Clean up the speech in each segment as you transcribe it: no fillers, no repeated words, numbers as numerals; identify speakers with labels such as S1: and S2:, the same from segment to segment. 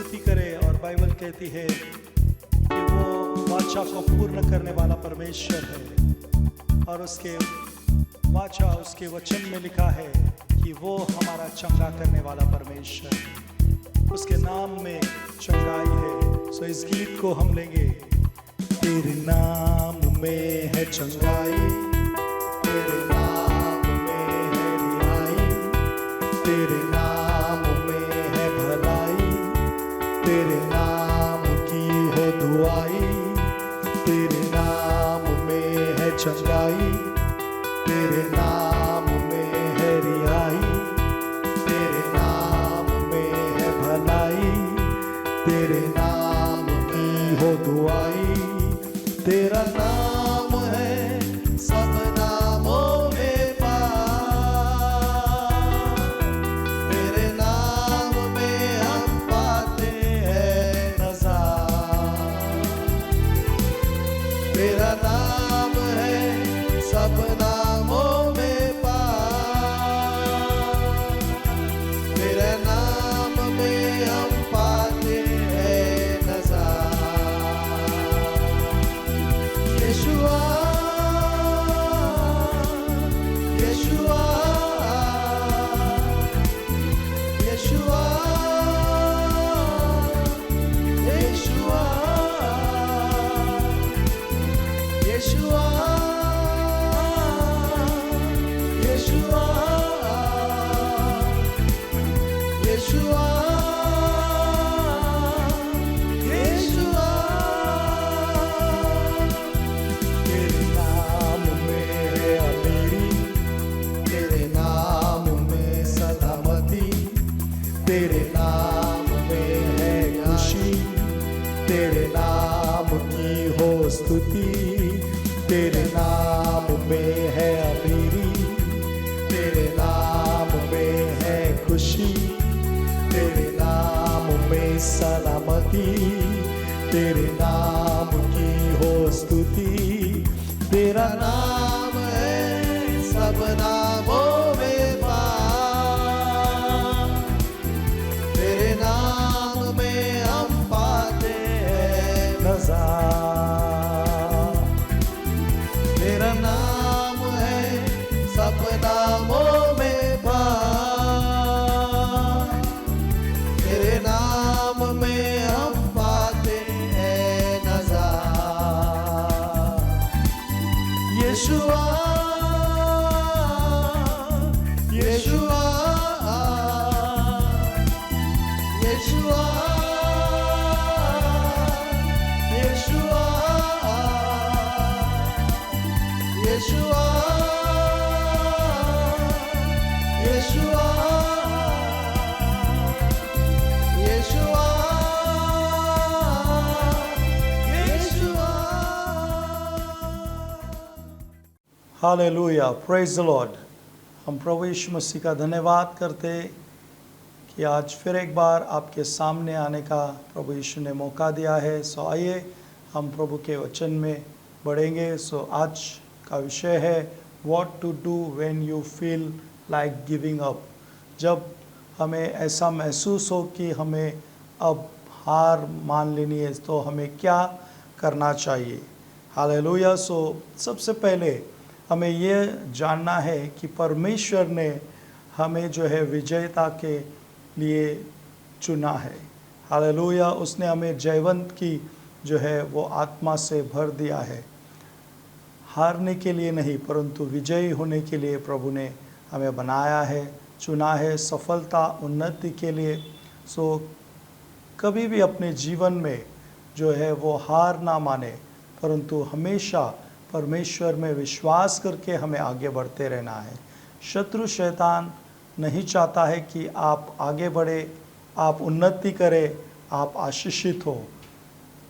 S1: स्तुति करे। और बाइबल कहती है कि वो वाचा को पूर्ण करने वाला परमेश्वर है, और उसके वाचा, उसके वचन में लिखा है कि वो हमारा चंगा करने वाला परमेश्वर है, उसके नाम में चंगाई है। सो इस गीत को हम लेंगे। तेरे नाम में है चंगाई, तेरे नाम में है रिहाई, तेरे नाम में है भलाई, तेरे नाम की हो दुआई, तेरे नाम में है चंगाई, तेरे नाम में है रिहाई, तेरे नाम में है भलाई, तेरे नाम की हो दुआई। तेरा नाम है सब नामों में पार, तेरे नाम में हम पाते हैं नज़ार। तेरा नाम है सब नामों में पार, तेरे नाम में हम पाते हैं नज़ार। Yeshua, Yeshua, Yeshua, Yeshua, Yeshua, Yeshua, Yeshua, यशुआ। तेरे नाम में है अमीरी, तेरे नाम में सलामती, तेरे नाम में है खुशी, तेरे नाम की हो स्तुति। तेरे नाम में है अमीरी, तेरे नाम में है खुशी, तेरे नाम में सलामती, तेरे नाम की हो स्तुति। तेरा नाम है सब नामों में पार, तेरे नाम में हम पाते हैं नज़ार। तेरा नाम है सब नामों में पार, तेरे नाम में हम पाते हैं नज़ार। Yeshua, Yeshua, Yeshua, Yeshua, Yeshua, Yeshua, Yeshua, Yeshua. Hallelujah, praise the lord. हम प्रभु यीशु मसीह का धन्यवाद करते कि आज फिर एक बार आपके सामने आने का प्रभु यीशु ने मौका दिया है। सो आइए हम प्रभु के वचन में बढ़ेंगे। सो आज का विषय है what to do when you feel like giving up. जब हमें ऐसा महसूस हो कि हमें अब हार मान लेनी है, तो हमें क्या करना चाहिए। हालेलुया। सो सबसे पहले हमें ये जानना है कि परमेश्वर ने हमें जो है विजेता के लिए चुना है। हालेलुया। उसने हमें जयवंत की जो है वो आत्मा से भर दिया है, हारने के लिए नहीं परंतु विजयी होने के लिए प्रभु ने हमें बनाया है, चुना है, सफलता उन्नति के लिए। सो कभी भी अपने जीवन में जो है वो हार ना माने, परंतु हमेशा परमेश्वर में विश्वास करके हमें आगे बढ़ते रहना है। शत्रु शैतान नहीं चाहता है कि आप आगे बढ़े, आप उन्नति करें, आप आशीषित हो।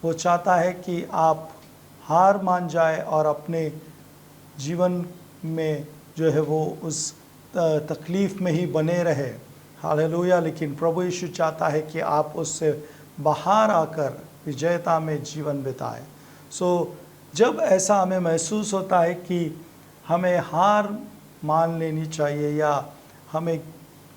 S1: वो चाहता है कि आप हार मान जाए और अपने जीवन में जो है वो उस तकलीफ़ में ही बने रहे। हालेलुया। लेकिन प्रभु यीशु चाहता है कि आप उससे बाहर आकर विजयता में जीवन बिताएं। सो जब ऐसा हमें महसूस होता है कि हमें हार मान लेनी चाहिए या हमें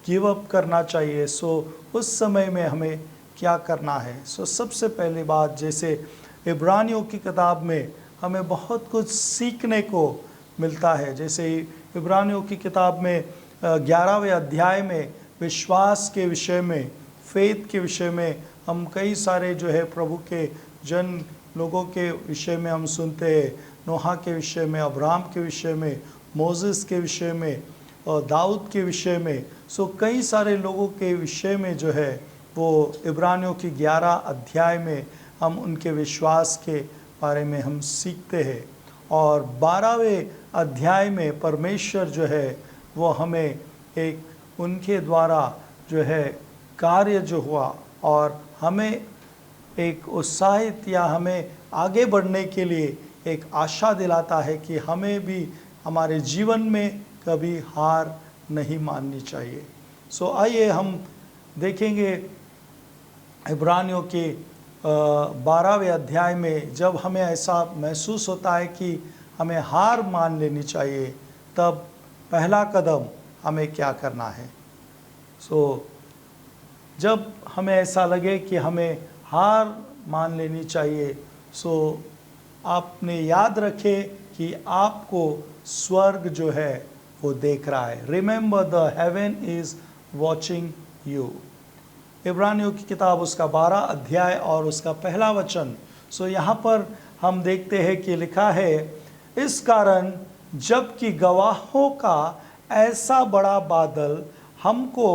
S1: गिव अप करना चाहिए, सो उस समय में हमें क्या करना है। सो सबसे पहली बात, जैसे इब्रानियों की किताब में हमें बहुत कुछ सीखने को मिलता है। जैसे इब्रानियों की किताब में 11वें अध्याय में विश्वास के विषय में, फेथ के विषय में हम कई सारे जो है प्रभु के जन लोगों के विषय में हम सुनते हैं। नोहा के विषय में, अब्राहम के विषय में, मोसेस के विषय में और दाऊद के विषय में। सो कई सारे लोगों के विषय में जो है वो इब्रानियों की 11 अध्याय में हम उनके विश्वास के बारे में हम सीखते हैं। और 12वें अध्याय में परमेश्वर जो है वो हमें एक उनके द्वारा जो है कार्य जो हुआ और हमें एक उत्साहित या हमें आगे बढ़ने के लिए एक आशा दिलाता है कि हमें भी हमारे जीवन में कभी हार नहीं माननी चाहिए। सो आइए हम देखेंगे इब्रानियों के 12वें अध्याय में जब हमें ऐसा महसूस होता है कि हमें हार मान लेनी चाहिए, तब पहला कदम हमें क्या करना है। सो जब हमें ऐसा लगे कि हमें हार मान लेनी चाहिए, सो आपने याद रखे कि आपको स्वर्ग जो है वो देख रहा है। Remember the heaven is watching you. इब्रानियों की किताब उसका 12 अध्याय और उसका पहला वचन। सो यहाँ पर हम देखते हैं कि लिखा है, इस कारण जबकि गवाहों का ऐसा बड़ा बादल हमको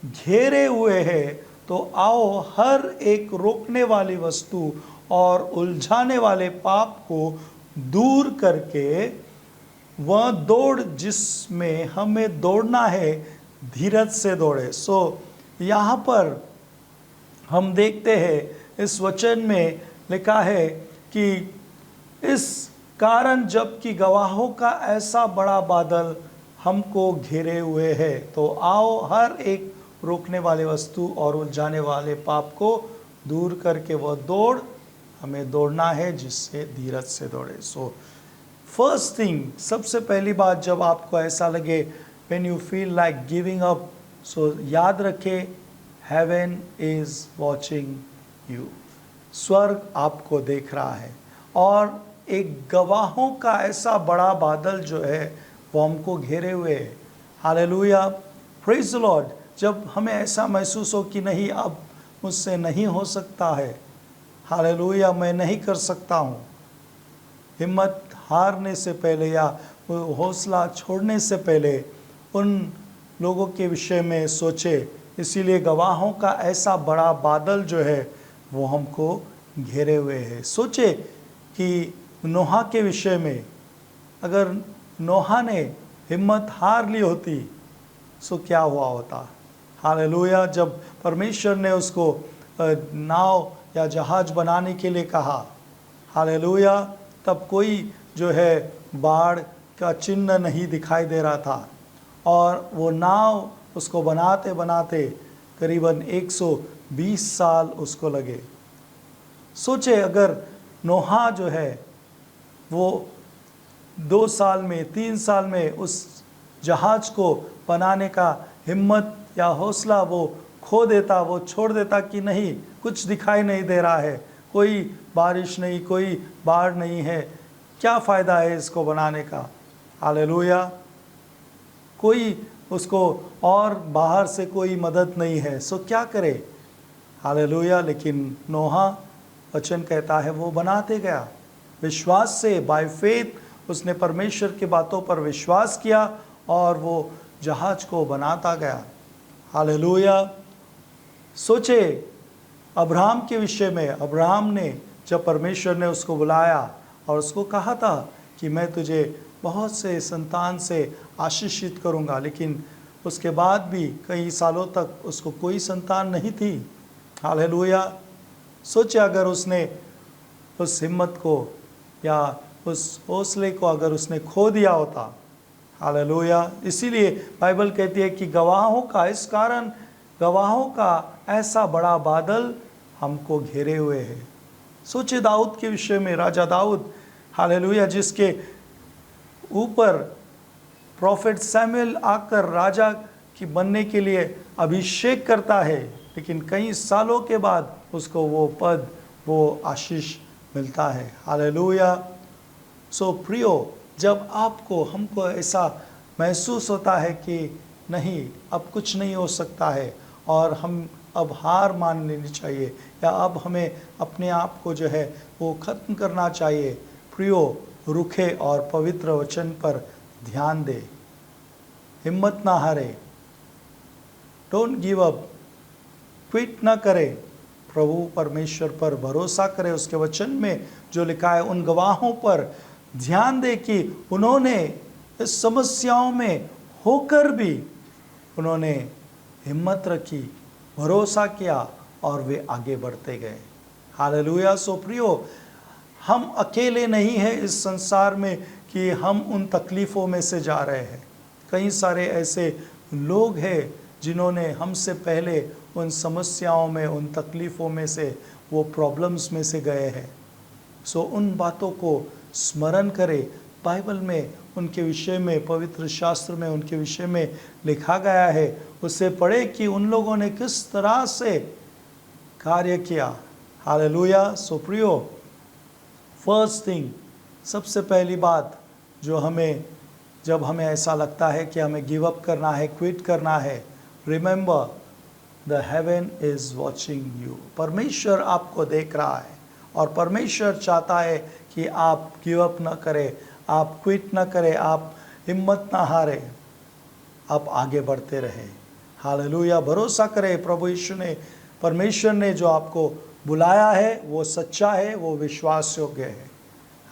S1: घेरे हुए है, तो आओ हर एक रोकने वाली वस्तु और उलझाने वाले पाप को दूर करके वह दौड़ जिसमें हमें दौड़ना है, धीरज से दौड़े। सो यहाँ पर हम देखते हैं इस वचन में लिखा है कि इस कारण जबकि गवाहों का ऐसा बड़ा बादल हमको घेरे हुए है, तो आओ हर एक रोकने वाले वस्तु और उलझाने वाले पाप को दूर करके वह दौड़ हमें दौड़ना है जिससे धीरज से दौड़े। सो फर्स्ट थिंग, सबसे पहली बात, जब आपको ऐसा लगे when you feel like giving up, so याद रखे हेवन इज वॉचिंग यू। स्वर्ग आपको देख रहा है और एक गवाहों का ऐसा बड़ा बादल जो है वो हमको घेरे हुए है। Hallelujah, praise the Lord. जब हमें ऐसा महसूस हो कि नहीं, अब मुझसे नहीं हो सकता है, हालेलुया, मैं नहीं कर सकता हूँ, हिम्मत हारने से पहले या हौसला छोड़ने से पहले उन लोगों के विषय में सोचे। इसीलिए गवाहों का ऐसा बड़ा बादल जो है वो हमको घेरे हुए है। सोचे कि नोहा के विषय में, अगर नोहा ने हिम्मत हार ली होती सो क्या हुआ होता। हालेलुया, जब परमेश्वर ने उसको नाव या जहाज बनाने के लिए कहा, हालेलुया, तब कोई जो है बाढ़ का चिन्ह नहीं दिखाई दे रहा था और वो नाव उसको बनाते बनाते करीबन 120 साल उसको लगे। सोचे अगर नोहा जो है वो 2 साल में 3 साल में उस जहाज को बनाने का हिम्मत या हौसला वो खो देता, वो छोड़ देता कि नहीं, कुछ दिखाई नहीं दे रहा है, कोई बारिश नहीं, कोई बाढ़ नहीं है, क्या फ़ायदा है इसको बनाने का। हालेलुया, कोई उसको और बाहर से कोई मदद नहीं है, सो क्या करे। हालेलुया, लेकिन नोहा वचन कहता है वो बनाते गया विश्वास से, बाय फेथ उसने परमेश्वर की बातों पर विश्वास किया और वो जहाज को बनाता गया। हालेलुया। सोचे अब्राहम के विषय में, अब्राहम ने जब परमेश्वर ने उसको बुलाया और उसको कहा था कि मैं तुझे बहुत से संतान से आशीषित करूंगा, लेकिन उसके बाद भी कई सालों तक उसको कोई संतान नहीं थी। हालेलुया। सोचे अगर उसने उस हिम्मत को या उस हौसले को अगर उसने खो दिया होता। हालेलुया। इसीलिए बाइबल कहती है कि गवाहों का, इस कारण गवाहों का ऐसा बड़ा बादल हमको घेरे हुए है। सोचे दाऊद के विषय में, राजा दाऊद, हालेलुया, जिसके ऊपर प्रॉफिट सैमुएल आकर राजा की बनने के लिए अभिषेक करता है, लेकिन कई सालों के बाद उसको वो पद, वो आशीष मिलता है। हालेलुया। सो प्रियो, जब आपको हमको ऐसा महसूस होता है कि नहीं अब कुछ नहीं हो सकता है और हम अब हार मान लेनी चाहिए या अब हमें अपने आप को जो है वो ख़त्म करना चाहिए, प्रियो रुखे और पवित्र वचन पर ध्यान दे, हिम्मत ना हारे, डोंट गिव अप, क्विट ना करे, प्रभु परमेश्वर पर भरोसा करे। उसके वचन में जो लिखा है उन गवाहों पर ध्यान दे कि उन्होंने इस समस्याओं में होकर भी उन्होंने हिम्मत रखी, भरोसा किया और वे आगे बढ़ते गए। हालेलुया। सो प्रियो, हम अकेले नहीं हैं इस संसार में कि हम उन तकलीफ़ों में से जा रहे हैं। कई सारे ऐसे लोग हैं जिन्होंने हमसे पहले उन समस्याओं में, उन तकलीफ़ों में से, वो प्रॉब्लम्स में से गए हैं। सो उन बातों को स्मरण करें। बाइबल में उनके विषय में, पवित्र शास्त्र में उनके विषय में लिखा गया है, उसे पढ़े कि उन लोगों ने किस तरह से कार्य किया। हालेलुया। सो प्रियो, फर्स्ट थिंग, सबसे पहली बात जो हमें, जब हमें ऐसा लगता है कि हमें गिव अप करना है, क्विट करना है, remember the haven is watching you. परमेश्वर आपको देख रहा है और परमेश्वर चाहता है कि आप गिव अप ना करें, आप क्विट ना करें, आप हिम्मत ना हारे, आप आगे बढ़ते रहे। हालेलुया। भरोसा करें, प्रभु यीशु ने, परमेश्वर ने जो आपको बुलाया है वो सच्चा है, वो विश्वास योग्य है।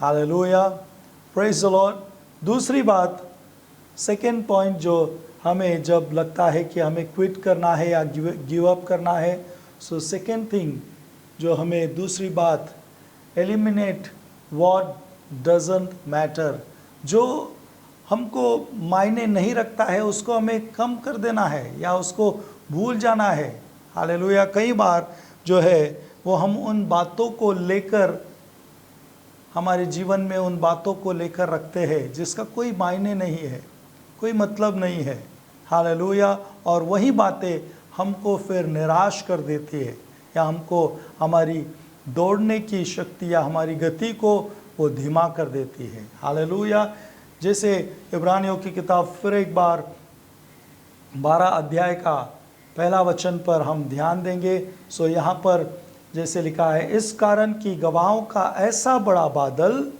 S1: हालेलुया। Praise the Lord. दूसरी बात, सेकेंड पॉइंट, जो हमें जब लगता है कि हमें क्विट करना है या गिव अप करना है, सो सेकेंड थिंग जो हमें दूसरी बात, एलिमिनेट व्हाट डजंट मैटर। जो हमको मायने नहीं रखता है उसको हमें कम कर देना है या उसको भूल जाना है। हालेलुया। कई बार जो है वो हम उन बातों को लेकर, हमारे जीवन में उन बातों को लेकर रखते हैं जिसका कोई मायने नहीं है, कोई मतलब नहीं है। हालेलुया। और वही बातें हमको फिर निराश कर देती है या हमको हमारी दौड़ने की शक्ति या हमारी गति को वो धीमा कर देती है। हालेलुया। जैसे इब्रानियों की किताब फिर एक बार 12 अध्याय का पहला वचन पर हम ध्यान देंगे। सो यहाँ पर जैसे लिखा है, इस कारण कि गवाहों का ऐसा बड़ा बादल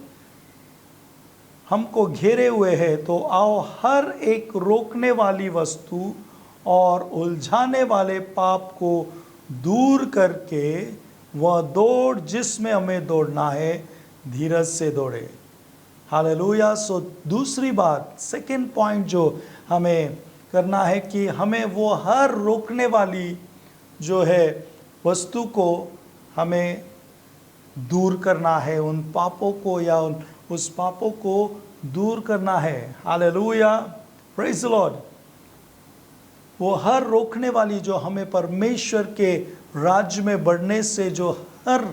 S1: हमको घेरे हुए है, तो आओ हर एक रोकने वाली वस्तु और उलझाने वाले पाप को दूर करके वह दौड़ जिसमें हमें दौड़ना है, धीरज से दौड़े। हालेलुया। सो दूसरी बात, सेकंड पॉइंट जो हमें करना है कि हमें वो हर रोकने वाली जो है वस्तु को हमें दूर करना है, उन पापों को या उस पापों को दूर करना है। हालेलुया। Praise the Lord. वो हर रोकने वाली जो हमें परमेश्वर के राज्य में बढ़ने से जो हर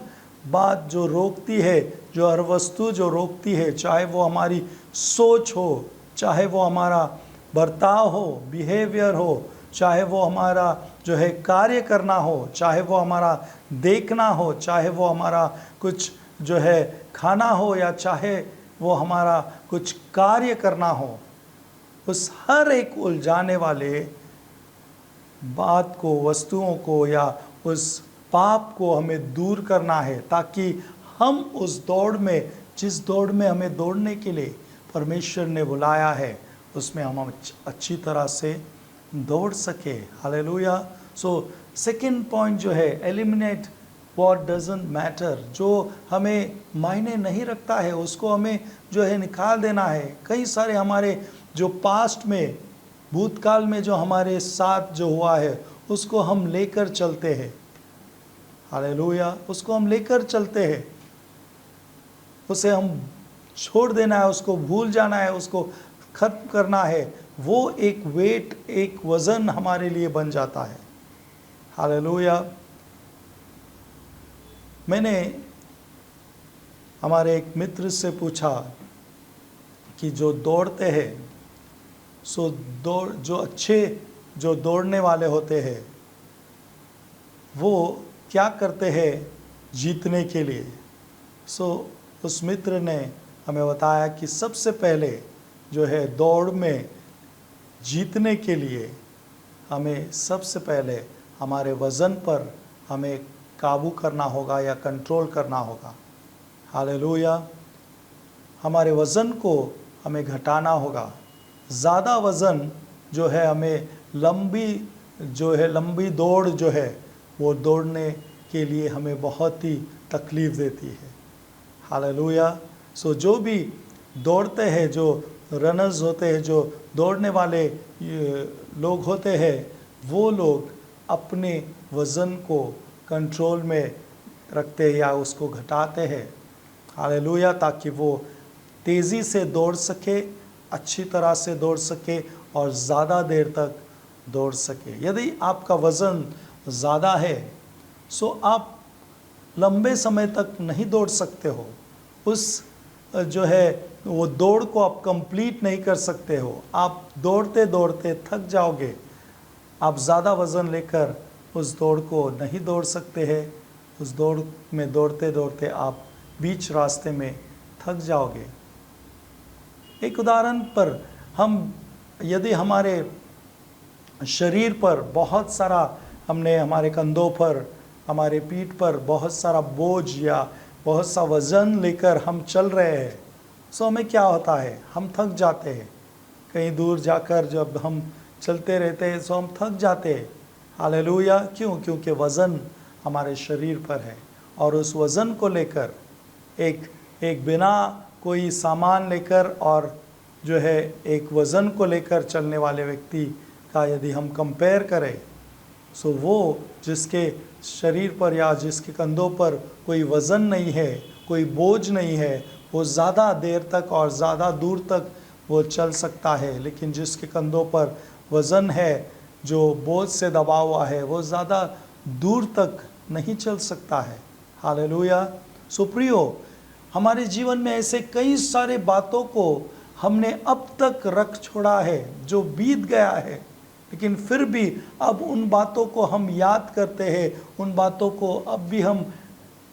S1: बात जो रोकती है, जो हर वस्तु जो रोकती है, चाहे वो हमारी सोच हो, चाहे वो हमारा बर्ताव हो, बिहेवियर हो, चाहे वो हमारा जो है कार्य करना हो, चाहे वो हमारा देखना हो, चाहे वो हमारा कुछ जो है खाना हो या चाहे वो हमारा कुछ कार्य करना हो, उस हर एक उलझाने वाले बात को, वस्तुओं को या उस पाप को हमें दूर करना है, ताकि हम उस दौड़ में, जिस दौड़ में हमें दौड़ने के लिए परमेश्वर ने बुलाया है, उसमें हम अच्छी तरह से दौड़ सके। हालेलुया। सो सेकंड पॉइंट जो है, एलिमिनेट व्हाट डजंट मैटर। जो हमें मायने नहीं रखता है उसको हमें जो है निकाल देना है। कई सारे हमारे जो पास्ट में, भूतकाल में जो हमारे साथ जो हुआ है उसको हम लेकर चलते हैं। हालेलुया। उसको हम लेकर चलते हैं, उसे हम छोड़ देना है, उसको भूल जाना है, उसको खत्म करना है। वो एक वेट, एक वज़न हमारे लिए बन जाता है। हालेलुया। मैंने हमारे एक मित्र से पूछा कि जो दौड़ते हैं, सो दौड़, जो अच्छे जो दौड़ने वाले होते हैं, वो क्या करते हैं जीतने के लिए। उस मित्र ने हमें बताया कि सबसे पहले जो है दौड़ में जीतने के लिए हमें सबसे पहले हमारे वज़न पर हमें काबू करना होगा या कंट्रोल करना होगा। हालेलुया। हमारे वज़न को हमें घटाना होगा। ज़्यादा वज़न जो है हमें लंबी दौड़ जो है वो दौड़ने के लिए हमें बहुत ही तकलीफ़ देती है। हालेलुया। जो भी दौड़ते हैं, जो रनर्स होते हैं, जो दौड़ने वाले लोग होते हैं, वो लोग अपने वज़न को कंट्रोल में रखते हैं या उसको घटाते हैं। हालेलुया। ताकि वो तेज़ी से दौड़ सके, अच्छी तरह से दौड़ सके और ज़्यादा देर तक दौड़ सके। यदि आपका वज़न ज़्यादा है आप लंबे समय तक नहीं दौड़ सकते हो। उस जो है वो दौड़ को आप कंप्लीट नहीं कर सकते हो। आप दौड़ते दौड़ते थक जाओगे। आप ज़्यादा वज़न लेकर उस दौड़ को नहीं दौड़ सकते हैं। उस दौड़ में दौड़ते दौड़ते आप बीच रास्ते में थक जाओगे। एक उदाहरण पर यदि हमारे शरीर पर बहुत सारा हमने हमारे कंधों पर, हमारे पीठ पर बहुत सारा बोझ या बहुत सा वज़न लेकर हम चल रहे हैं, हमें क्या होता है, हम थक जाते हैं। कहीं दूर जाकर जब हम चलते रहते हैं हम थक जाते हैं। हालेलुया। क्यों? क्योंकि वज़न हमारे शरीर पर है और उस वज़न को लेकर एक बिना कोई सामान लेकर और जो है एक वज़न को लेकर चलने वाले व्यक्ति का यदि हम कंपेयर करें, वो जिसके शरीर पर या जिसके कंधों पर कोई वज़न नहीं है, कोई बोझ नहीं है, वो ज़्यादा देर तक और ज़्यादा दूर तक वो चल सकता है। लेकिन जिसके कंधों पर वज़न है, जो बोझ से दबा हुआ है, वो ज़्यादा दूर तक नहीं चल सकता है। हालेलुया। प्रियो, हमारे जीवन में ऐसे कई सारे बातों को हमने अब तक रख छोड़ा है जो बीत गया है, लेकिन फिर भी अब उन बातों को हम याद करते हैं, उन बातों को अब भी हम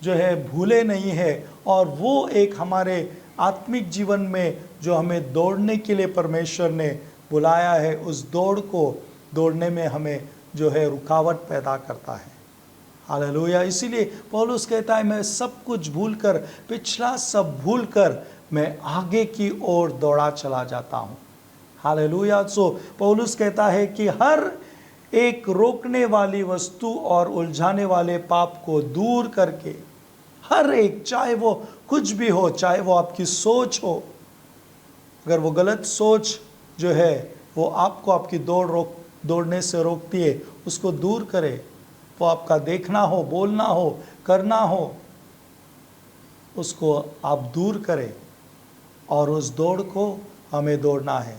S1: जो है भूले नहीं है। और वो एक हमारे आत्मिक जीवन में जो हमें दौड़ने के लिए परमेश्वर ने बुलाया है, उस दौड़ को दौड़ने में हमें जो है रुकावट पैदा करता है। हालेलुया। इसीलिए पौलुस कहता है, मैं सब कुछ भूलकर, पिछला सब भूलकर मैं आगे की ओर दौड़ा चला जाता हूँ। हालेलुया। पौलुस कहता है कि हर एक रोकने वाली वस्तु और उलझाने वाले पाप को दूर करके, हर एक, चाहे वो कुछ भी हो, चाहे वो आपकी सोच हो, अगर वो गलत सोच जो है वो आपको आपकी दौड़ने से रोकती है, उसको दूर करे। वो आपका देखना हो, बोलना हो, करना हो, उसको आप दूर करें और उस दौड़ को हमें दौड़ना है।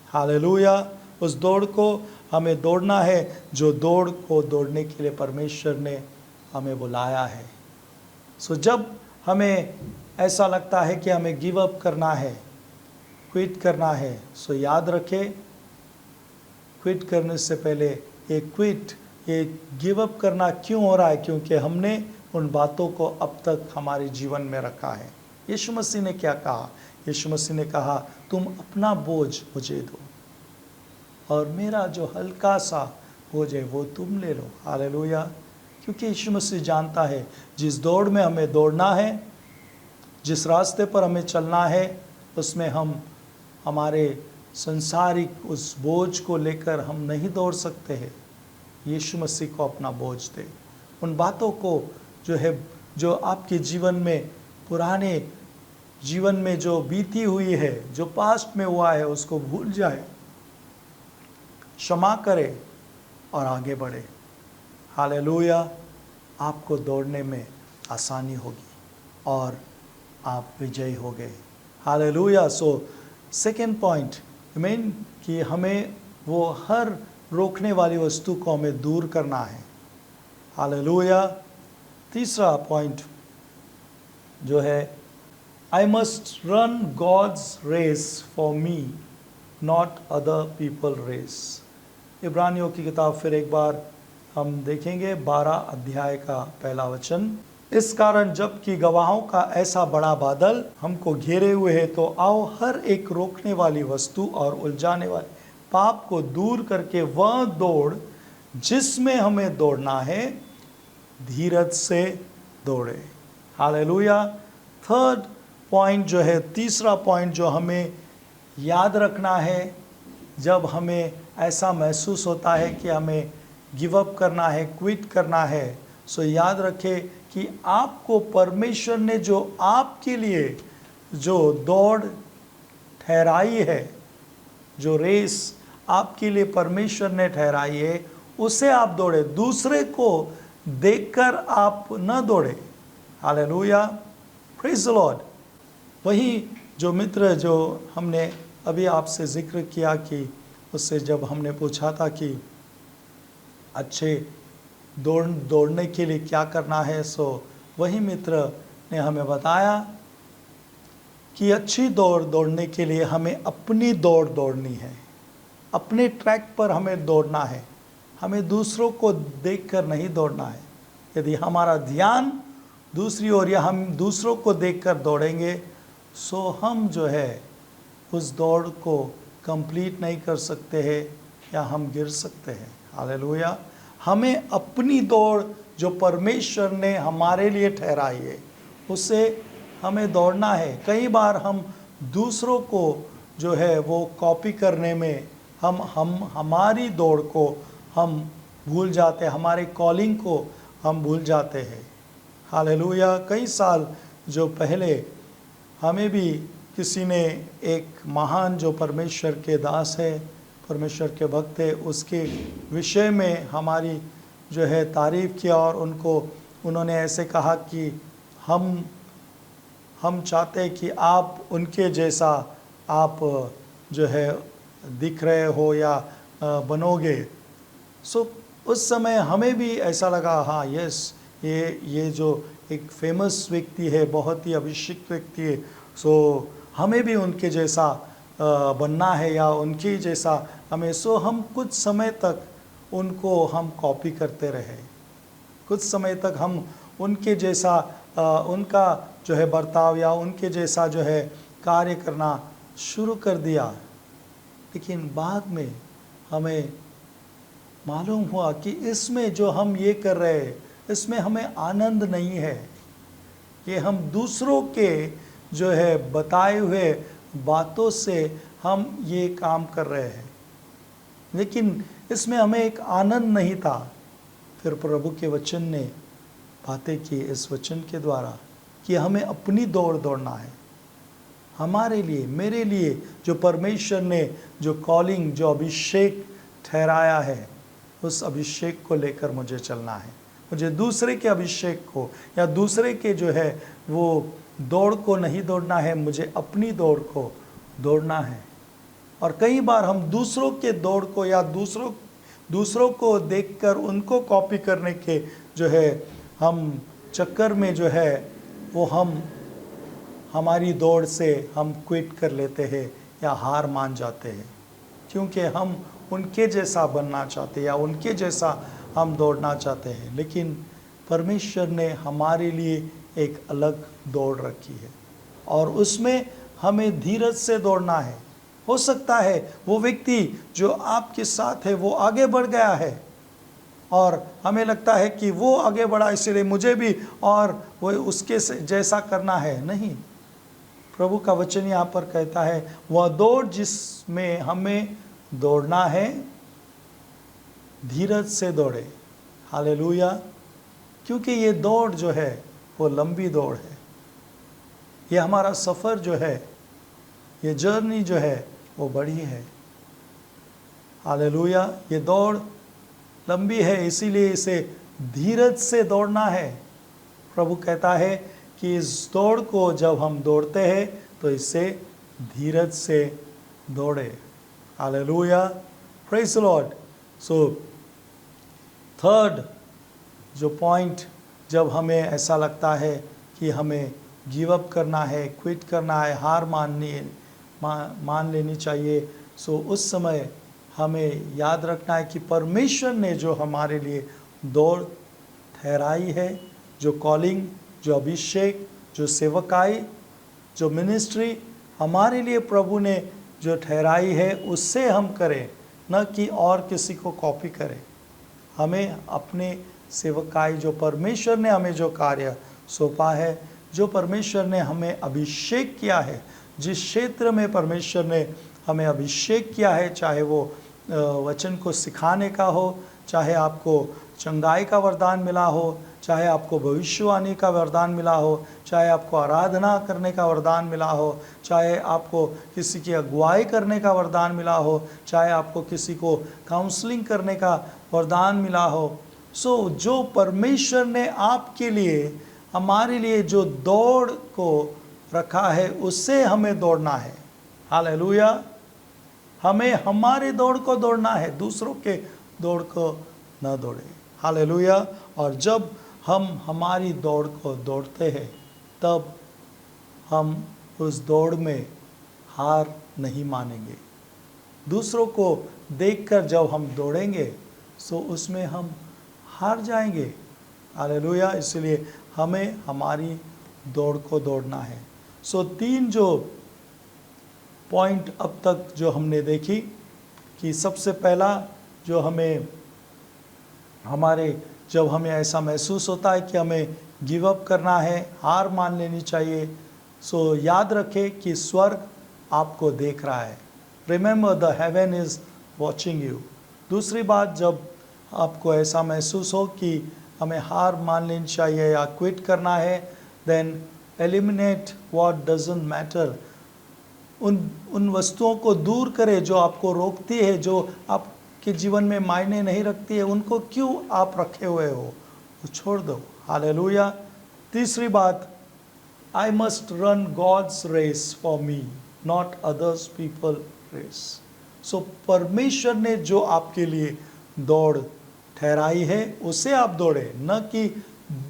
S1: हालेलुया। उस दौड़ को हमें दौड़ना है जो दौड़ को दौड़ने के लिए परमेश्वर ने हमें बुलाया है। जब हमें ऐसा लगता है कि हमें गिव अप करना है, क्विट करना है, याद रखें, क्विट करने से पहले ये गिव अप करना क्यों हो रहा है? क्योंकि हमने उन बातों को अब तक हमारे जीवन में रखा है। यीशु मसीह ने क्या कहा? यीशु मसीह ने कहा, तुम अपना बोझ मुझे दो और मेरा जो हल्का सा बोझ है वो तुम ले लो। हालेलुया। क्योंकि यीशु मसीह जानता है जिस दौड़ में हमें दौड़ना है, जिस रास्ते पर हमें चलना है, उसमें हम हमारे संसारिक उस बोझ को लेकर हम नहीं दौड़ सकते हैं। यीशु मसीह को अपना बोझ दे। उन बातों को जो आपके जीवन में, पुराने जीवन में जो बीती हुई है, जो पास्ट में हुआ है, उसको भूल जाए, क्षमा करे और आगे बढ़े। हालेलुया। आपको दौड़ने में आसानी होगी और आप विजयी हो गए। हालेलुया। सेकेंड पॉइंट कि हमें वो हर रोकने वाली वस्तु को हमें दूर करना है। हालेलुया। तीसरा पॉइंट जो है, I must run God's race for me, not other people race। इब्रानियों की किताब फिर एक बार हम देखेंगे 12 अध्याय का पहला वचन। इस कारण जबकि गवाहों का ऐसा बड़ा बादल हमको घेरे हुए है, तो आओ हर एक रोकने वाली वस्तु और उलझाने वाले पाप को दूर करके वह दौड़ जिसमें हमें दौड़ना है, धीरज से दौड़े। हालेलुया। थर्ड पॉइंट जो है, तीसरा पॉइंट जो हमें याद रखना है, जब हमें ऐसा महसूस होता है कि हमें गिव अप करना है, क्विट करना है, सो याद रखें कि आपको परमेश्वर ने जो आपके लिए जो दौड़ ठहराई है, जो रेस आपके लिए परमेश्वर ने ठहराई है, उसे आप दौड़े। दूसरे को देखकर आप न दौड़े। Hallelujah, praise the Lord. वही जो मित्र जो हमने अभी आपसे जिक्र किया कि उससे जब हमने पूछा था कि अच्छे दौड़ने के लिए क्या करना है, सो वही मित्र ने हमें बताया कि अच्छी दौड़ने के लिए हमें अपनी दौड़ दौड़नी है, अपने ट्रैक पर हमें दौड़ना है, हमें दूसरों को देखकर नहीं दौड़ना है। यदि हमारा ध्यान दूसरी ओर या हम दूसरों को देखकर दौड़ेंगे, सो हम जो है उस दौड़ को कंप्लीट नहीं कर सकते हैं या हम गिर सकते हैं। हालेलुया। हमें अपनी दौड़ जो परमेश्वर ने हमारे लिए ठहराई है, उससे हमें दौड़ना है। कई बार हम दूसरों को जो है वो कॉपी करने में हम हमारी दौड़ को हम भूल जाते हैं, हमारे कॉलिंग को हम भूल जाते हैं। हालेलुया। कई साल जो पहले हमें भी किसी ने एक महान जो परमेश्वर के दास है, परमेश्वर के भक्त है, उसके विषय में हमारी जो है तारीफ़ किया और उन्होंने ऐसे कहा कि हम चाहते हैं कि आप उनके जैसा आप जो है दिख रहे हो या बनोगे। सो उस समय हमें भी ऐसा लगा, हाँ यस, ये जो एक फेमस व्यक्ति है, बहुत ही अभिषिक्त व्यक्ति है, सो हमें भी उनके जैसा बनना है या उनके जैसा हमें। सो हम कुछ समय तक उनको हम कॉपी करते रहे, कुछ समय तक हम उनके जैसा उनका जो है बर्ताव या उनके जैसा जो है कार्य करना शुरू कर दिया। लेकिन बाद में हमें मालूम हुआ कि इसमें जो हम ये कर रहे हैं, इसमें हमें आनंद नहीं है। कि हम दूसरों के जो है बताए हुए बातों से हम ये काम कर रहे हैं, लेकिन इसमें हमें एक आनंद नहीं था। फिर प्रभु के वचन ने बातें की इस वचन के द्वारा कि हमें अपनी दौड़ दौड़ना है। हमारे लिए, मेरे लिए जो परमेश्वर ने जो कॉलिंग, जो अभिषेक ठहराया है, उस अभिषेक को लेकर मुझे चलना है। मुझे दूसरे के अभिषेक को या दूसरे के जो है वो दौड़ को नहीं दौड़ना है, मुझे अपनी दौड़ को दौड़ना है। और कई बार हम दूसरों के दौड़ को या दूसरों को देखकर उनको कॉपी करने के जो है हम चक्कर में जो है वो हमारी दौड़ से हम क्विट कर लेते हैं या हार मान जाते हैं, क्योंकि हम उनके जैसा बनना चाहते हैं या उनके जैसा हम दौड़ना चाहते हैं। लेकिन परमेश्वर ने हमारे लिए एक अलग दौड़ रखी है और उसमें हमें धीरज से दौड़ना है। हो सकता है वो व्यक्ति जो आपके साथ है वो आगे बढ़ गया है और हमें लगता है कि वो आगे बढ़ा इसलिए मुझे भी और वो उसके जैसा करना है। नहीं, प्रभु का वचन यहाँ पर कहता है वह दौड़ जिसमें हमें दौड़ना है, धीरज से दौड़े। हालेलुया। क्योंकि ये दौड़ जो है वो लंबी दौड़ है। ये हमारा सफ़र जो है, ये जर्नी जो है वो बड़ी है। हालेलुया। ये दौड़ लंबी है, इसीलिए इसे धीरज से दौड़ना है। प्रभु कहता है कि इस दौड़ को जब हम दौड़ते हैं तो इसे धीरज से दौड़े। Hallelujah, praise the lord. So third जो पॉइंट, जब हमें ऐसा लगता है कि हमें गिव अप करना है, क्विट करना है, हार मान लेनी चाहिए, सो उस समय हमें याद रखना है कि परमेश्वर ने जो हमारे लिए दौड़ ठहराई है, जो कॉलिंग, जो अभिषेक, जो सेवकाई, जो मिनिस्ट्री हमारे लिए प्रभु ने जो ठहराई है उससे हम करें, न कि और किसी को कॉपी करें। हमें अपने सेवकाई, जो परमेश्वर ने हमें जो कार्य सौंपा है, जो परमेश्वर ने हमें अभिषेक किया है, जिस क्षेत्र में परमेश्वर ने हमें अभिषेक किया है, चाहे वो वचन को सिखाने का हो, चाहे आपको चंगाई का वरदान मिला हो, चाहे आपको भविष्यवाणी का वरदान मिला हो, चाहे आपको आराधना करने का वरदान मिला हो, चाहे आपको किसी की अगुवाई करने का वरदान मिला हो, चाहे आपको किसी को काउंसलिंग करने का वरदान मिला हो, सो जो परमेश्वर ने आपके लिए, हमारे लिए जो दौड़ को रखा है उससे हमें दौड़ना है। हालेलुया। हमें हमारे दौड़ को दौड़ना है, दूसरों के दौड़ को न दौड़े। हालेलुया। और जब हम हमारी दौड़ को दौड़ते हैं तब हम उस दौड़ में हार नहीं मानेंगे। दूसरों को देखकर जब हम दौड़ेंगे तो उसमें हम हार जाएंगे। हालेलुया। इसलिए हमें हमारी दौड़ को दौड़ना है। सो 3 जो पॉइंट अब तक जो हमने देखी कि सबसे पहला जो जब हमें ऐसा महसूस होता है कि हमें गिव अप करना है, हार मान लेनी चाहिए, सो याद रखें कि स्वर्ग आपको देख रहा है। Remember the haven is watching you. दूसरी बात, जब आपको ऐसा महसूस हो कि हमें हार मान लेनी चाहिए या क्विट करना है, then eliminate what doesn't matter. उन वस्तुओं को दूर करें जो आपको रोकती है, जो आपके जीवन में मायने नहीं रखती है, उनको क्यों आप रखे हुए हो, वो छोड़ दो। हालेलुया। तीसरी बात, I must run God's race for me, not others people race. So परमेश्वर ने जो आपके लिए दौड़ ठहराई है उसे आप दौड़े, न कि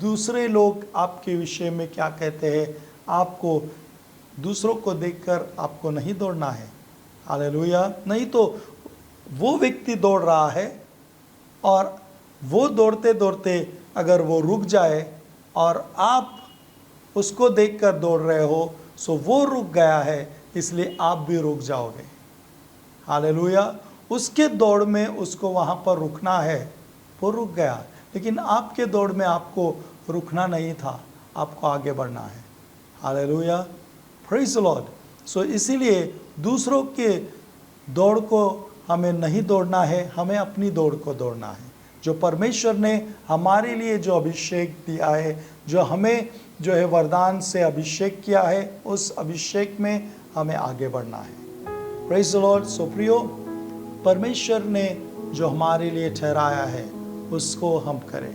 S1: दूसरे लोग आपके विषय में क्या कहते हैं। आपको दूसरों को देखकर आपको नहीं दौड़ना है। हालेलुया। नहीं तो वो व्यक्ति दौड़ रहा है और वो दौड़ते दौड़ते अगर वो रुक जाए और आप उसको देखकर दौड़ रहे हो, सो वो रुक गया है, इसलिए आप भी रुक जाओगे। हालेलुया। उसके दौड़ में उसको वहाँ पर रुकना है, वो रुक गया, लेकिन आपके दौड़ में आपको रुकना नहीं था, आपको आगे बढ़ना है। Hallelujah. Praise the lord. So इसीलिए दूसरों के दौड़ को हमें नहीं दौड़ना है, हमें अपनी दौड़ को दौड़ना है। जो परमेश्वर ने हमारे लिए जो अभिषेक दिया है, जो हमें जो है वरदान से अभिषेक किया है, उस अभिषेक में हमें आगे बढ़ना है। Praise the lord. सो प्रियो, परमेश्वर ने जो हमारे लिए ठहराया है उसको हम करें।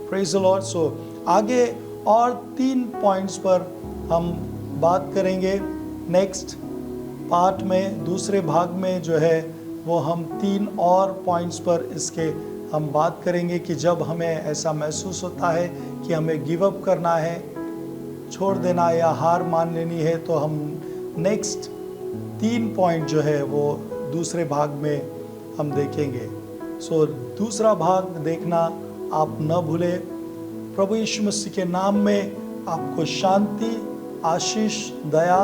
S1: Praise the lord. सो आगे और 3 पॉइंट्स पर हम बात करेंगे। नेक्स्ट पार्ट में, दूसरे भाग में जो है वो हम 3 और पॉइंट्स पर इसके हम बात करेंगे कि जब हमें ऐसा महसूस होता है कि हमें गिव अप करना है, छोड़ देना या हार मान लेनी है, तो हम नेक्स्ट 3 पॉइंट जो है वो दूसरे भाग में हम देखेंगे। सो दूसरा भाग देखना आप न भूलें। प्रभु यीशु मसीह के नाम में आपको शांति, आशीष, दया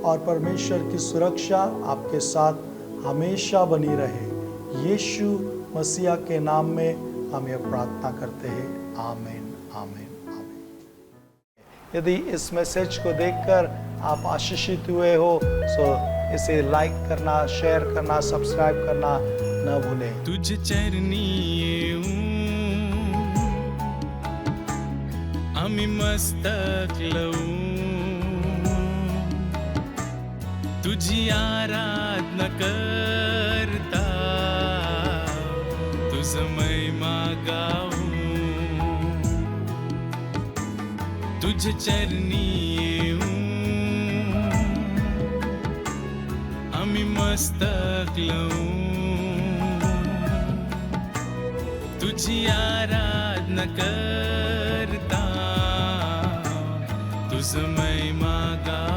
S1: और परमेश्वर की सुरक्षा आपके साथ हमेशा बनी रहे। यीशु मसीह के नाम में हम यह प्रार्थना करते हैं। आमीन, आमीन, आमीन। यदि इस मैसेज को देखकर आप आशीषित हुए हो, सो इसे लाइक करना, शेयर करना, सब्सक्राइब करना न भूलें।
S2: तुझ चरणी आम्ही मस्तक लावून तुझी आराधना करता, तुझ महिमा गाऊं। तुझ चरणी आम्ही मस्तक लावून तुझी आराधना करता, तुझ महिमा गाऊं।